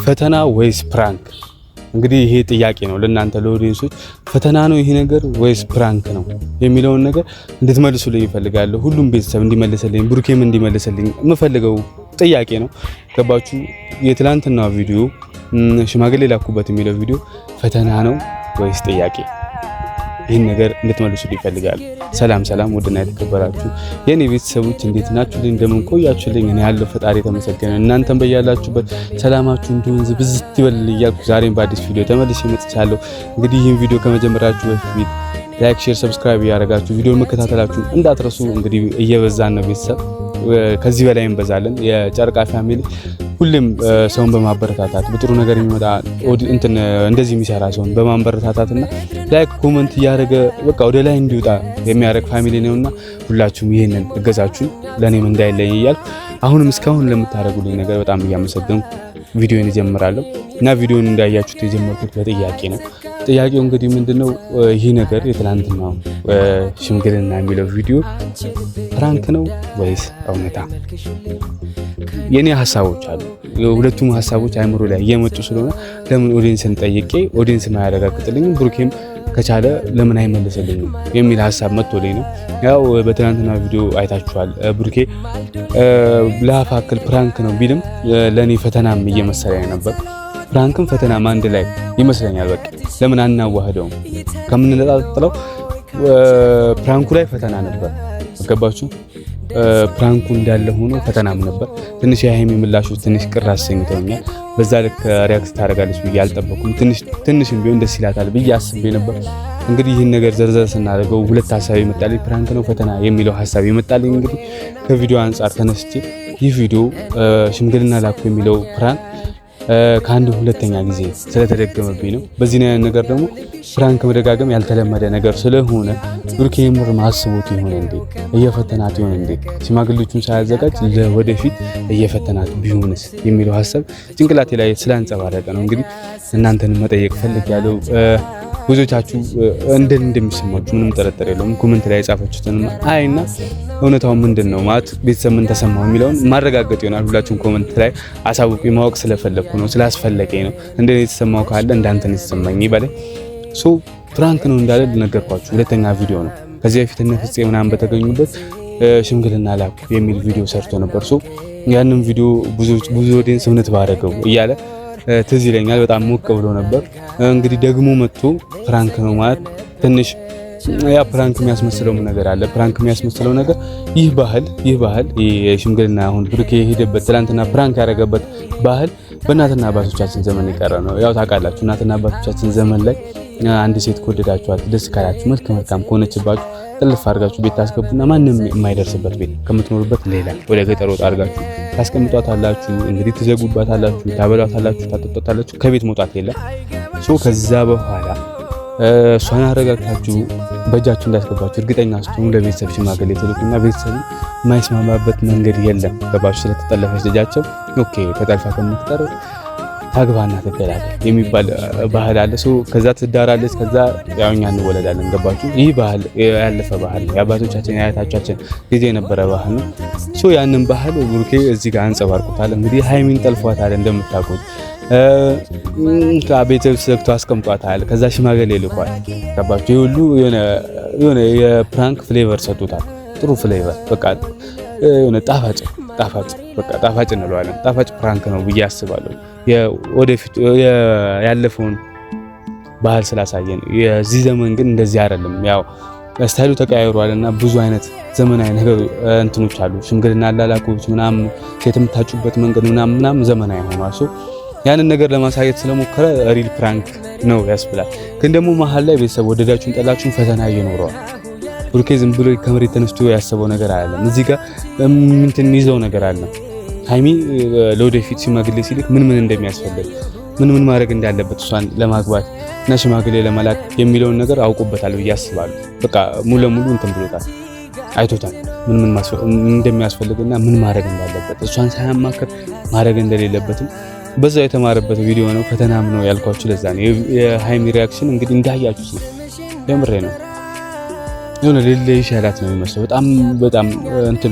ፈተና ወይስ ፕራንክ? እንግዲህ ይሄ ጥያቄ ነው ለእናንተ ለኦዲየንሶች። ፈተና ነው ይሄ ነገር ወይስ ፕራንክ ነው የሚለውን ነገር እንድትመልሱልኝ እፈልጋለሁ። ሁሉም ቤተሰብ እንዲመልስልኝ፣ ብሩኬም እንዲመልስልኝ የምፈልገው ጥያቄ ነው። ገባችሁ? የትላንትና ቪዲዮ ሽማግሌ ላኩበት የሚለው ቪዲዮ ፈተና ነው ወይስ ጥያቄ? ይህን ነገር እንድትመልሱልኝ ይፈልጋል። ሰላም ውድና የተከበራችሁ የኔ ቤተሰቦች እንዴት ናችሁልኝ? እንደምን ቆያችሁልኝ? እኔ ያለው ፈጣሪ ተመሰገነ። እናንተም በያላችሁበት ሰላማችሁ እንዲሆን ብዝት ይበልል እያልኩ ዛሬም በአዲስ ቪዲዮ ተመልሼ መጥቻለሁ። እንግዲህ ይህን ቪዲዮ ከመጀመራችሁ በፊት ላይክ፣ ሼር፣ ሰብስክራይብ ያደረጋችሁ ቪዲዮን መከታተላችሁ እንዳትረሱ። እንግዲህ እየበዛን ነው ቤተሰብ፣ ከዚህ በላይ እንበዛለን። የጨረቃ ፋሚሊ ሁሌም ሰውን በማበረታታት በጥሩ ነገር የሚመጣ እንደዚህ የሚሰራ ሰውን በማበረታታትና ላይክ ኮሜንት እያደረገ በቃ ወደ ላይ እንዲወጣ የሚያደርግ ፋሚሊ ነውና ሁላችሁም ይሄንን እገዛችሁ ለኔም እንዳይለይ እያልኩ አሁንም እስካሁን ለምታደርጉልኝ ነገር በጣም እያመሰገንኩ ቪዲዮን እጀምራለሁ። እና ቪዲዮን እንዳያችሁት የጀመርኩት በጥያቄ ነው። ጥያቄው እንግዲህ ምንድነው? ይህ ነገር የትላንትናው ሽምግልና የሚለው ቪዲዮ ፕራንክ ነው ወይስ እውነታ? የኔ ሀሳቦች አሉ። ሁለቱም ሀሳቦች አይምሮ ላይ እየመጡ ስለሆነ ለምን ኦዲየንስን ጠይቄ ኦዲየንስ ማያረጋግጥልኝ ብሩኬም ከቻለ ለምን አይመልስልኝም የሚል ሀሳብ መጥቶልኝ ነው። ያው በትናንትና ቪዲዮ አይታችኋል። ብሩኬ ለአፋክል ፕራንክ ነው ቢልም ለኔ ፈተናም እየመሰለኝ ነበር። ፕራንክም ፈተናም አንድ ላይ ይመስለኛል። በቃ ለምን አናዋህደውም? ከምንነጣጥለው ፕራንኩ ላይ ፈተና ነበር። ገባችሁ? ፕራንኩ እንዳለ ሆኖ ፈተናም ነበር። ትንሽ የሃይሚ ምላሾች ትንሽ ቅር አሰኝተውኛል። በዛ ልክ ሪያክት ታደርጋለች ብዬ አልጠበኩም። ትንሽም ቢሆን ደስ ይላታል ብዬ አስቤ ነበር። እንግዲህ ይህን ነገር ዘርዘር ስናደርገው ሁለት ሀሳብ ይመጣልኝ፣ ፕራንክ ነው ፈተና የሚለው ሀሳብ ይመጣልኝ። እንግዲህ ከቪዲዮ አንጻር ተነስቼ ይህ ቪዲዮ ሽምግልና ላኩ የሚለው ፕራንክ ከአንድ ሁለተኛ ጊዜ ስለተደገመብኝ ነው። በዚህ ነገር ደግሞ ፕራንክ መደጋገም ያልተለመደ ነገር ስለሆነ ብሩኬ ምር ማስቦት ይሆን እንዴ? እየፈተናት ይሆን እንዴ? ሽማግሌዎቹን ሳያዘጋጅ ለወደፊት እየፈተናት ቢሆንስ የሚለው ሀሳብ ጭንቅላቴ ላይ ስላንጸባረቀ ነው እንግዲህ እናንተንም መጠየቅ ፈልጌያለሁ። ብዙዎቻችሁ እንደሚሰማችሁ ምንም ጥርጥር የለውም። ኮሜንት ላይ የጻፋችሁትን አይና እውነታው ምንድነው ማለት ቤተሰብ ምን ተሰማው የሚለውን ማረጋገጥ ይሆናል። ሁላችሁም ኮሜንት ላይ አሳውቁኝ። ማወቅ ስለፈለኩ ነው፣ ስላስፈለገኝ ነው። እንደኔ የተሰማው ካለ እንዳንተ ነው የተሰማኝ ይበለ። ፕራንክ ነው እንዳለ ነገርኳችሁ። ሁለተኛ ቪዲዮ ነው። ከዚህ በፊት እነ ፍፄ ምናምን በተገኙበት ሽምግልና ላኩ የሚል ቪዲዮ ሰርቶ ነበር። ያንን ቪዲዮ ብዙ ኦዲየንስ እውነት ባደረገው እያለ ትዝ ይለኛል። በጣም ሞቅ ብሎ ነበር። እንግዲህ ደግሞ መጥቶ ፕራንክ ነው ማለት ትንሽ ያ ፕራንክ የሚያስመስለው ነገር አለ። ፕራንክ የሚያስመስለው ነገር ይህ ባህል የሽምግልና አሁን ብሩኬ የሄደበት ትላንትና ፕራንክ ያደረገበት ባህል በእናትና አባቶቻችን ዘመን የቀረ ነው። ያው ታውቃላችሁ፣ እናትና አባቶቻችን ዘመን ላይ አንድ ሴት ከወደዳችኋት ደስ ካላችሁ መልካም ከሆነችባችሁ ጥልፍ አድርጋችሁ ቤት ታስገቡና ማንም የማይደርስበት ቤት ከምትኖርበት ሌላ ወደ ገጠር ወጣ አድርጋችሁ ታስቀምጧታላችሁ። እንግዲህ ትዘጉባታላችሁ፣ ታበሏታላችሁ፣ ታጠጧታላችሁ። ከቤት መውጣት የለም። ከዛ በኋላ እሷን አረጋግታችሁ በእጃችሁ እንዳስገባችሁ እርግጠኛ ስትሆኑ ለቤተሰብ ሽማግሌ ትልኩና ቤተሰብ የማይስማማበት መንገድ የለም። ገባችሁ? ስለተጠለፈች ልጃቸው ኦኬ ተጠልፋ ከምትቀር ታግባና ትገላገል የሚባል ባህል አለ። ከዛ ትዳራለች፣ ከዛ ያውኛ እንወለዳለን። ገባችሁ? ይህ ባህል ያለፈ ባህል ነው። የአባቶቻችን የአያቶቻችን ጊዜ የነበረ ባህል ነው። ያንን ባህል ብሩኬ እዚህ ጋር አንጸባርቁታል። እንግዲህ ሃይሚን ጠልፏታል እንደምታውቁት። ቤተሰብ ዘግቶ አስቀምጧታል። ከዛ ሽማግሌ ልኳል። ገባችሁ? ይህ ሁሉ የሆነ የፕራንክ ፍሌቨር ሰጥቶታል። ጥሩ ፍሌቨር በቃ የሆነ ጣፋጭ እንለዋለን። ጣፋጭ ፕራንክ ነው ብዬ አስባለሁ። ወደፊት ያለፈውን ባህል ስላሳየን። የዚህ ዘመን ግን እንደዚህ አይደለም። ያው ስታይሉ ተቀያይሯልና ብዙ አይነት ዘመናዊ ነገር እንትኖች አሉ። ሽምግልና አላላኮች ምናምን ሴት የምታጩበት መንገድ ምናምን ዘመናዊ ሆኗል። ያንን ነገር ለማሳየት ስለሞከረ ሪል ፕራንክ ነው ያስብላል። ግን ደግሞ መሀል ላይ ቤተሰብ ወደዳችሁን ጠላችሁን ፈተና እየኖረዋል። ብሩኬ ዝም ብሎ ከመሬት ተነስቶ ያሰበው ነገር አይደለም። እዚህ ጋር ይዘው ነገር አለ። ሃይሚ ለወደፊት ሽማግሌ ሲልክ ምን እንደሚያስፈልግ ምን ማድረግ እንዳለበት እሷን ለማግባት እና ሽማግሌ ለመላክ የሚለውን ነገር አውቆበታል ብዬ አስባለሁ። በቃ ሙሉ ለሙሉ ብሎታል፣ አይቶታል ምን እንደሚያስፈልግና ምን ማድረግ እንዳለበት እሷን ሳያማከር ማድረግ እንደሌለበትም በዛው የተማረበት ቪዲዮ ነው። ፈተናም ነው ያልኳችሁ ለዛ ነው። የሃይሚ ሪአክሽን እንግዲህ እንዳያችሁት ነው። የምሬ ነው። የሆነ ሌላ ይሻላት ነው የሚመስለው። በጣም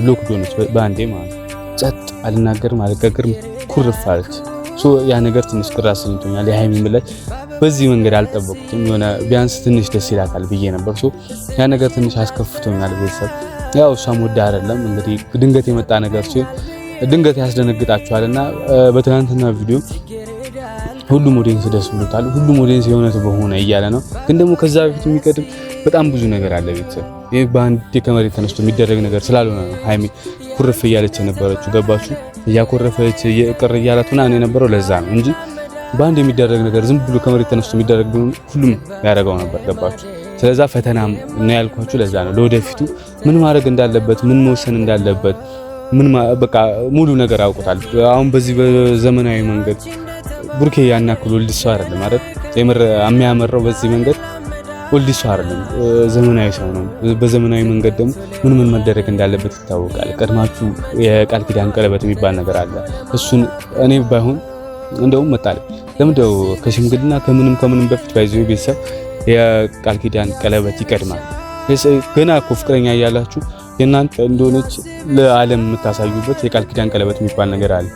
ሎክ ዶንስ በአንዴ ማለት ጸጥ አልናገርም አልጋገርም ኩርፍ አለች። ያ ነገር ትንሽ ቅር አሰኝቶኛል። የሃይሚ ምላሽ በዚህ መንገድ አልጠበቁትም። የሆነ ቢያንስ ትንሽ ደስ ይላል ብዬ ነበር። ያ ነገር ትንሽ አስከፍቶኛል። ቤተሰብ ያው እሷም ወደ አይደለም እንግዲህ ድንገት የመጣ ነገር ሲሆን ድንገት ያስደነግጣችኋልና በትናንትና ቪዲዮ ሁሉም ኦዲየንስ ደስ ብሎታል። ሁሉም ኦዲየንስ የእውነት በሆነ እያለ ነው። ግን ደግሞ ከዛ በፊት የሚቀድም በጣም ብዙ ነገር አለ ቤተሰብ። ይሄ በአንድ ከመሬት ተነስቶ የሚደረግ ነገር ስላልሆነ ነው ሃይሚ ኩርፍ እያለች የነበረችው። ገባችሁ? እያኮረፈች ቅር እያላት ምናምን የነበረው ለዛ ነው እንጂ በአንድ የሚደረግ ነገር ዝም ብሎ ከመሬት ተነስቶ የሚደረግ ሁሉም ያደርገው ነበር። ገባችሁ? ስለዛ ፈተናም ነው ያልኳችሁ ለዛ ነው። ለወደፊቱ ምን ማድረግ እንዳለበት ምን መወሰን እንዳለበት ምን በቃ ሙሉ ነገር አውቁታል። አሁን በዚህ በዘመናዊ መንገድ ቡርኬ ያናክል ወልድ ሰው አይደለም ማለት የምር የሚያመራው በዚህ መንገድ ወልድ ሰው አይደለም፣ ዘመናዊ ሰው ነው። በዘመናዊ መንገድ ደግሞ ምን መደረግ እንዳለበት ይታወቃል። ቀድማችሁ የቃል ኪዳን ቀለበት የሚባል ነገር አለ። እሱን እኔ ባይሆን እንደውም መጣለ ለምንድነው ከሽምግልና ከምንም በፊት ባይዘው ቤተሰብ የቃል ኪዳን ቀለበት ይቀድማል። ገና እኮ ፍቅረኛ እያላችሁ የእናንተ እንደሆነች ለዓለም የምታሳዩበት የቃል ኪዳን ቀለበት የሚባል ነገር አለ።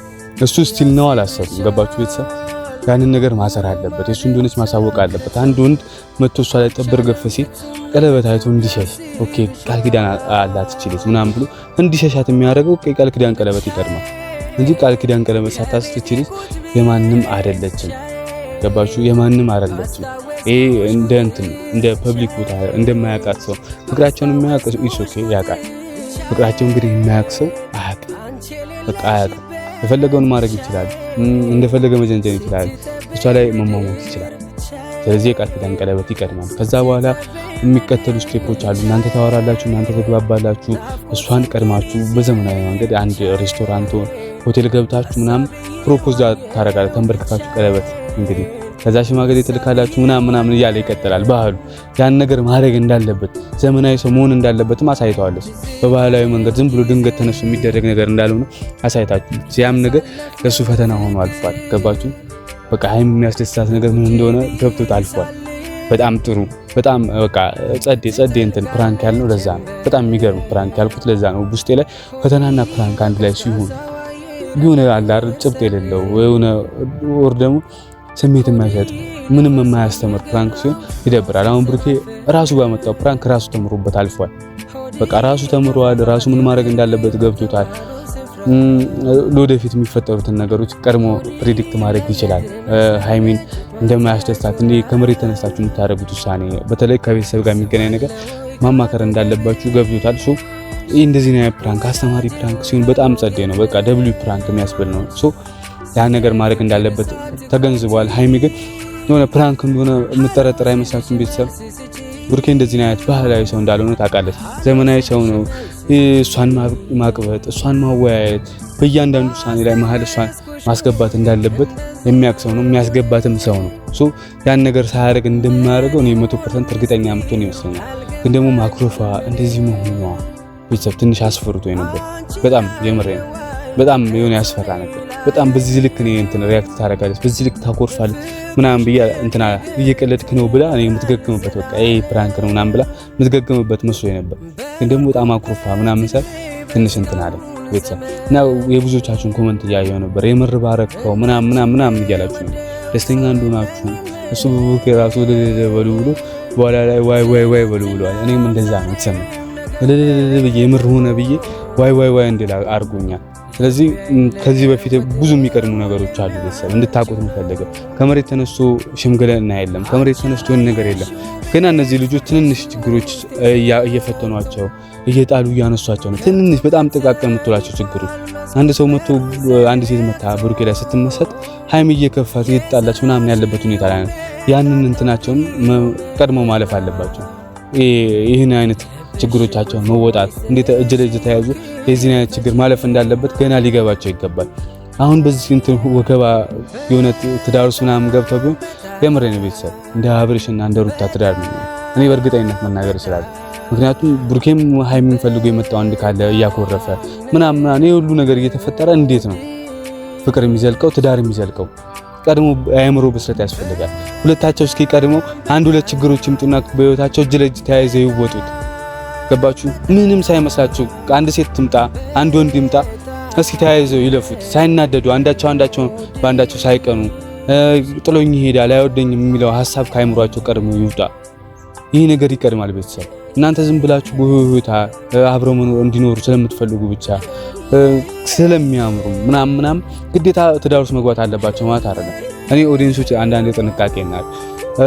እሱ ስቲል ነው አላሰብም። ገባችሁ ቤተሰብ? ያንን ነገር ማሰር አለበት። እሱ እንደሆነች ማሳወቅ አለበት። አንድ ወንድ መጥቶ እሷ ላይ ጠብር ገፍ ሲል ቀለበት አይቶ እንዲሸሽ ኦኬ ቃል ኪዳን አላት እችልት ምናምን ብሎ እንዲሸሻት የሚያደርገው የቃል ኪዳን ቀለበት ይቀድማል እንጂ ቃል ኪዳን ቀለበት ሳታስት እችልት የማንም አይደለችም። ገባችሁ? የማንም አይደለችም። ይሄ እንደ ፐብሊክ ቦታ እንደማያውቃት ሰው ፍቅራቸውን የሚያውቅ ኢስ ኦኬ ያውቃል። ፍቅራቸውን እንግዲህ የሚያውቅ ሰው አያውቅም። በቃ አያውቅም። የፈለገውን ማድረግ ይችላል። እንደፈለገ መጀንጀን ይችላል። እሷ ላይ መሟሟት ይችላል። ስለዚህ የቃል ኪዳን ቀለበት ይቀድማል። ከዛ በኋላ የሚከተሉ ስቴፖች አሉ። እናንተ ታወራላችሁ፣ እናንተ ተግባባላችሁ። እሷን ቀድማችሁ በዘመናዊ መንገድ አንድ ሬስቶራንት ሆቴል ገብታችሁ ምናምን ፕሮፖዝ ታረጋላችሁ። ተንበርክካችሁ ቀለበት እንግዲህ ከዛ ሽማግሌ ትልካላችሁ ምናምን እያለ ይቀጥላል ባህሉ። ያን ነገር ማድረግ እንዳለበት ዘመናዊ ሰው መሆን እንዳለበትም አሳይተዋለች። በባህላዊ መንገድ ዝም ብሎ ድንገት ተነሱ የሚደረግ ነገር እንዳልሆነ አሳይታችሁ ያም ነገር ለሱ ፈተና ሆኖ አልፏል። ገባችሁ? በቃ ሃይሚ የሚያስደስታት ነገር ምን እንደሆነ ገብቶት አልፏል። በጣም ጥሩ በጣም በቃ ጸዴ ፕራንክ ያልነው ለዛ ነው። በጣም የሚገርም ፕራንክ ያልኩት ለዛ ነው። ውስጤ ላይ ፈተናና ፕራንክ አንድ ላይ ሲሆን የሆነ አለ አይደል ጭብጥ የሌለው የሆነ ወር ደግሞ ስሜት የማይሰጥ ምንም የማያስተምር ፕራንክ ሲሆን ይደብራል። አሁን ብሩኬ ራሱ ባመጣው ፕራንክ ራሱ ተምሮበት አልፏል። በቃ ራሱ ተምሯል። ራሱ ምን ማድረግ እንዳለበት ገብቶታል። ለወደፊት የሚፈጠሩትን ነገሮች ቀድሞ ፕሬዲክት ማድረግ ይችላል። ሃይሚን እንደማያስደስታት እንዴ ከመሬት ተነስታችሁ የምታደርጉት ውሳኔ በተለይ ከቤተሰብ ጋር የሚገናኝ ነገር ማማከር እንዳለባችሁ ገብቶታል። ይህ እንደዚህ ነው ፕራንክ አስተማሪ ፕራንክ ሲሆን በጣም ጸዴ ነው። በቃ ደብሊው ፕራንክ የሚያስብል ነው። ያ ነገር ማድረግ እንዳለበት ተገንዝቧል። ሃይሚ ግን የሆነ ፕራንክ እንደሆነ የምትጠረጥር አይመስላችሁም? ቤተሰብ ቡርኬ እንደዚህ አይነት ባህላዊ ሰው እንዳልሆነ ታውቃለች። ዘመናዊ ሰው ነው። እሷን ማቅበጥ፣ እሷን ማወያየት፣ በእያንዳንዱ ውሳኔ ላይ መሀል እሷን ማስገባት እንዳለበት የሚያውቅ ሰው ነው። የሚያስገባትም ሰው ነው። ያን ነገር ሳያደርግ እንደማያደርገው እኔ 100% እርግጠኛ የምትሆን ይመስለኛል። ግን ደግሞ ማክሮፋ እንደዚህ መሆኗ ቤተሰብ ትንሽ አስፈርቶ ነበር። በጣም የምሬ ነው። በጣም የሆነ ያስፈራ ነበር። በጣም በዚህ ልክ ነው ሪያክት ታደርጋለች፣ በዚህ ልክ ታኮርፋለች ምናምን ብዬ እየቀለድክ ነው ብላ እኔ የምትገግምበት በቃ ይሄ ፕራንክ ነው ምናምን ብላ የምትገግምበት መስሎኝ ነበር። ግን ደግሞ በጣም አኮርፋ ምናምን ሳል ትንሽ አለ ቤተሰብ እና የብዙዎቻችሁን ኮሜንት እያየሁ ነበር። የምር ባረከው ምናምን እያላችሁ ነው ደስተኛ እንደሆናችሁ እሱ ከራሱ ወደ ብሎ በኋላ ላይ ዋይ በሉ ብሏል። እኔም እንደዛ ነው የተሰማኝ። ብዬ የምር ሆነ ብዬ ዋይ እንድል አድርጎኛል። ስለዚህ ከዚህ በፊት ብዙ የሚቀድሙ ነገሮች አሉ። ቤተሰብ እንድታውቁት የምፈልገው ከመሬት ተነስቶ ሽምግልና የለም፣ ከመሬት ተነስቶ ነገር የለም። ገና እነዚህ ልጆች ትንንሽ ችግሮች እየፈተኗቸው እየጣሉ እያነሷቸው ነው። ትንንሽ በጣም ጥቃቅን የምትሏቸው ችግሮች አንድ ሰው መጥቶ አንድ ሴት መታ ብሩኬ ላይ ስትመሰጥ ሃይሚ እየከፋት እየተጣላች ምናምን ያለበት ሁኔታ ላይ ነው። ያንን እንትናቸውን ቀድሞ ማለፍ አለባቸው። ይህን አይነት ችግሮቻቸውን መወጣት እንዴት እጅ ለእጅ ተያዙ የዚህ አይነት ችግር ማለፍ እንዳለበት ገና ሊገባቸው ይገባል። አሁን በዚህ እንትን ወከባ የሆነ ትዳርስ ምናምን ገብተው ቢሆን የምሬን ቤተሰብ እንደ አብርሽና እንደ ሩታ ትዳር ነው እኔ በእርግጠኝነት መናገር እችላለሁ። ምክንያቱም ብሩኬም ሃይሚን ፈልጎ የመጣው አንድ ካለ እያኮረፈ ምናምን እኔ ሁሉ ነገር እየተፈጠረ እንዴት ነው ፍቅር የሚዘልቀው ትዳር የሚዘልቀው? ቀድሞ አእምሮ ብስለት ያስፈልጋል። ሁለታቸው እስኪ ቀድሞ አንድ ሁለት ችግሮች ይምጡና በህይወታቸው እጅ ለእጅ ተያይዘው ይወጡት። ገባችሁ? ምንም ሳይመስላችሁ አንድ ሴት ትምጣ አንድ ወንድ ይምጣ እስኪ ተያይዘው ይለፉት ሳይናደዱ አንዳቸው በአንዳቸው ሳይቀኑ ጥሎኝ ይሄዳል አይወደኝም የሚለው ሐሳብ ካይምሯቸው ቀድሞ ይውጣ። ይሄ ነገር ይቀድማል። ቤተሰብ እናንተ ዝም ብላችሁ በህይወታ አብረው መኖር እንዲኖሩ ስለምትፈልጉ ብቻ ስለሚያምሩ ምናምን ግዴታ ትዳር ውስጥ መግባት አለባቸው ማለት አይደለም። እኔ ኦዲየንሶች አንዳንድ ጥንቃቄ እናል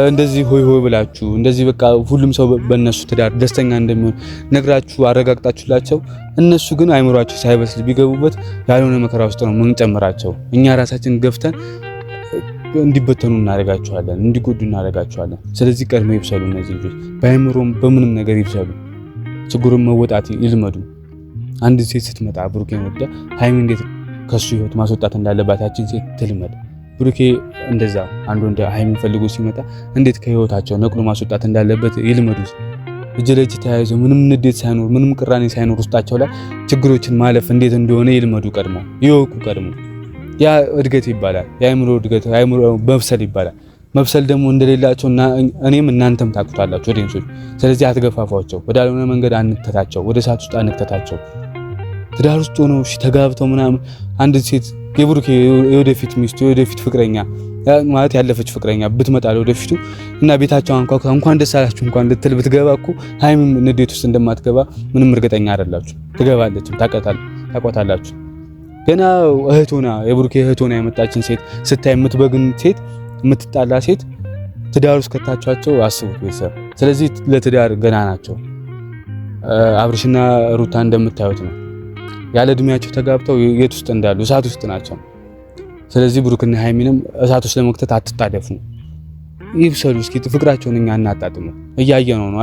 እንደዚህ ሆይ ብላችሁ እንደዚህ በቃ ሁሉም ሰው በእነሱ ትዳር ደስተኛ እንደሚሆን ነግራችሁ አረጋግጣችሁላቸው እነሱ ግን አይምሯቸው ሳይበስል ቢገቡበት ያልሆነ መከራ ውስጥ ነው የምንጨምራቸው። እኛ ራሳችን ገፍተን እንዲበተኑ እናደርጋቸዋለን፣ እንዲጎዱ እናደርጋቸዋለን። ስለዚህ ቀድሞ ይብሰሉ እነዚህ ልጆች፣ በአይምሮም በምንም ነገር ይብሰሉ። ችግሩን መወጣት ይልመዱ። አንድ ሴት ስትመጣ ብሩኬን ወዳ ሃይሚ እንዴት ከሱ ህይወት ማስወጣት እንዳለባት ያችን ሴት ትልመድ። ብሩኬ እንደዛ አንዱ እንደ ሃይሚ ፈልጎ ሲመጣ እንዴት ከህይወታቸው ነቅሎ ማስወጣት እንዳለበት ይልመዱት። እጅ ለእጅ ተያይዘው ምንም ንዴት ሳይኖር ምንም ቅራኔ ሳይኖር ውስጣቸው ላይ ችግሮችን ማለፍ እንዴት እንደሆነ ይልመዱ። ቀድሞ ይወቁ። ቀድሞ ያ እድገት ይባላል። የአይምሮ እድገት፣ የአይምሮ መብሰል ይባላል። መብሰል ደግሞ እንደሌላቸው እኔም እናንተም ታውቁታላችሁ ኦዲየንሶች። ስለዚህ አትገፋፏቸው፣ ወዳልሆነ መንገድ አንክተታቸው፣ ወደ እሳት ውስጥ አንክተታቸው። ትዳር ውስጥ ሆነው ተጋብተው ምናምን አንድ ሴት የብሩኬ የወደፊት ሚስቱ የወደፊት ፍቅረኛ ማለት ያለፈች ፍቅረኛ ብትመጣ ወደፊቱ እና ቤታቸው እንኳን ደስ አላችሁ እንኳን ልትል ብትገባ እኮ ሃይሚም ንዴት ውስጥ እንደማትገባ ምንም እርግጠኛ አይደላችሁ። ትገባለችም፣ ታውቃታላችሁ። ገና እህቶና የብሩኬ እህቶና የመጣችን ሴት ስታይ የምትበግን ሴት የምትጣላ ሴት ትዳር ውስጥ ከታቻቸው አስቡት ቤተሰብ። ስለዚህ ለትዳር ገና ናቸው። አብርሽና ሩታ እንደምታዩት ነው ያለ እድሜያቸው ተጋብተው የት ውስጥ እንዳሉ እሳት ውስጥ ናቸው። ስለዚህ ብሩክና ሃይሚንም እሳት ውስጥ ለመክተት አትጣደፉ። ይብሰሉ እስኪ ፍቅራቸውን እኛ እናጣጥሙ። እያየነው ነው።